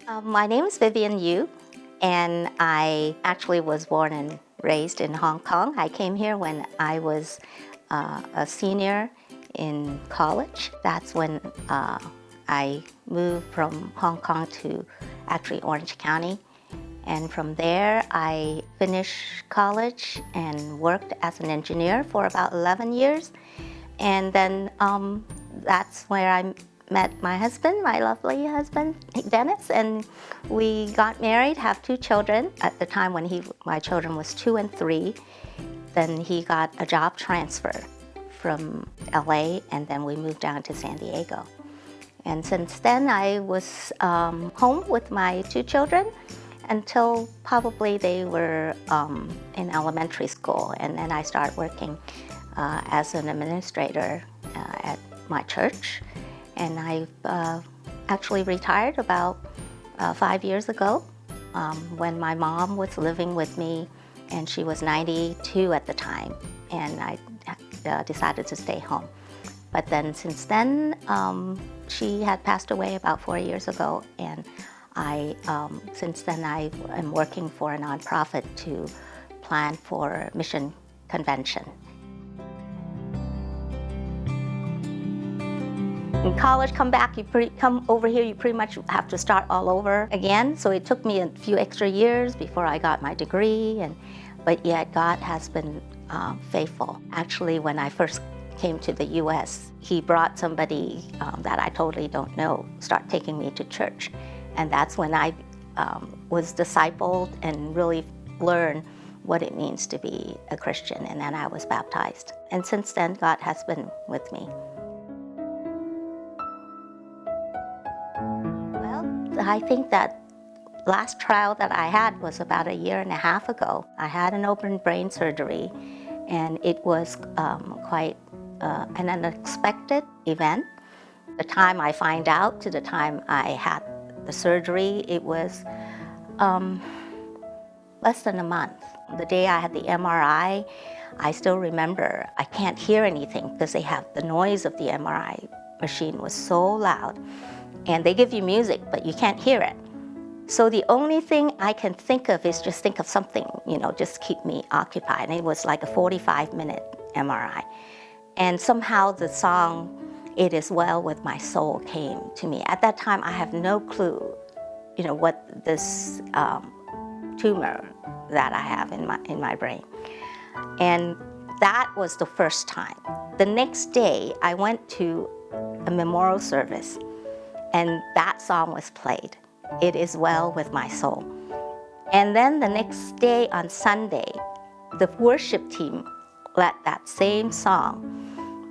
My name is Vivien Yu, and I actually was born and raised in Hong Kong. I came here when I was a senior in college. That's when I moved from Hong Kong to actually Orange County. And from there, I finished college and worked as an engineer for about 11 years. And then that's where I met my husband, my lovely husband, Dennis, and we got married, have 2 children. At the time when my children was 2 and 3, then he got a job transfer from LA, and then we moved down to San Diego. And since then, I was home with my 2 children until probably they were in elementary school. And then I started working as an administrator at my church. And I actually retired about 5 years ago when my mom was living with me, and she was 92 at the time, and I decided to stay home. But then since then, she had passed away about 4 years ago, and since then I am working for a nonprofit to plan for mission convention. In college, come over here, you pretty much have to start all over again. So it took me a few extra years before I got my degree, but yet God has been faithful. Actually, when I first came to the U.S., He brought somebody that I totally don't know, start taking me to church. And that's when I was discipled and really learned what it means to be a Christian, and then I was baptized. And since then, God has been with me. I think that last trial that I had was about 1.5 years ago. I had an open brain surgery, and it was quite an unexpected event. The time I find out to the time I had the surgery, it was less than a month. The day I had the MRI, I still remember I can't hear anything because the noise of the MRI machine was so loud. And they give you music, but you can't hear it. So the only thing I can think of is just think of something, just keep me occupied. And it was like a 45-minute MRI. And somehow the song, "It Is Well With My Soul," came to me. At that time, I have no clue, what this tumor that I have in my brain. And that was the first time. The next day, I went to a memorial service, and that song was played, "It Is Well With My Soul." And then the next day on Sunday, the worship team led that same song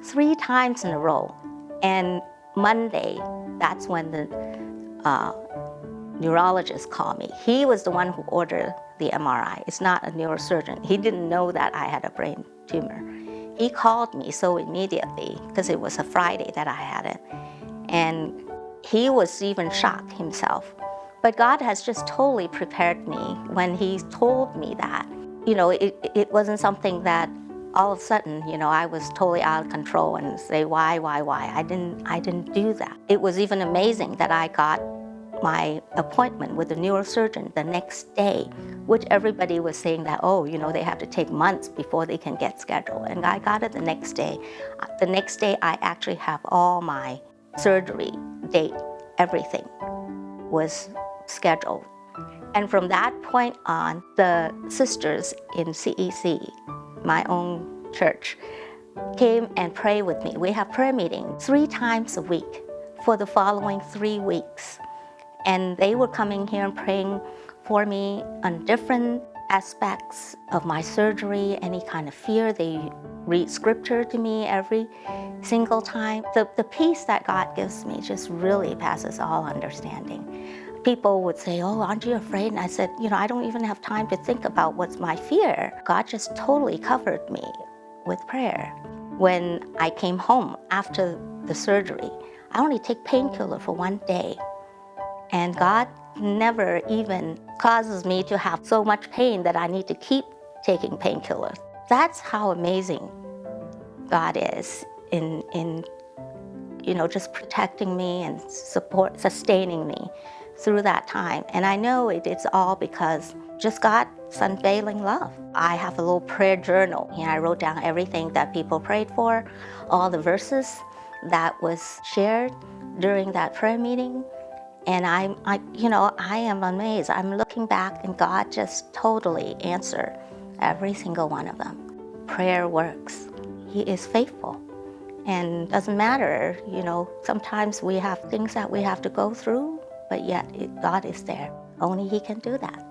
3 times in a row. And Monday, that's when the neurologist called me. He was the one who ordered the MRI. It's not a neurosurgeon. He didn't know that I had a brain tumor. He called me so immediately, because it was a Friday that I had it. And he was even shocked himself. But God has just totally prepared me when He told me that. It wasn't something that all of a sudden, I was totally out of control and say, why? I didn't do that. It was even amazing that I got my appointment with the neurosurgeon the next day, which everybody was saying that, they have to take months before they can get scheduled. And I got it the next day. The next day, I actually have all my surgery date, everything was scheduled. And from that point on, the sisters in CEC, my own church, came and prayed with me. We have prayer meetings 3 times a week for the following 3 weeks. And they were coming here and praying for me on different aspects of my surgery, any kind of fear. They read scripture to me every single time. The peace that God gives me just really passes all understanding. People would say, aren't you afraid? And I said, I don't even have time to think about what's my fear. God just totally covered me with prayer. When I came home after the surgery, I only take painkiller for 1 day. And God never even causes me to have so much pain that I need to keep taking painkillers. That's how amazing God is in just protecting me and sustaining me through that time. And I know it's all because just God's unfailing love. I have a little prayer journal. I wrote down everything that people prayed for, all the verses that was shared during that prayer meeting. And I am amazed. I'm looking back and God just totally answered every single one of them. Prayer works. He is faithful. And doesn't matter, sometimes we have things that we have to go through, but yet God is there. Only He can do that.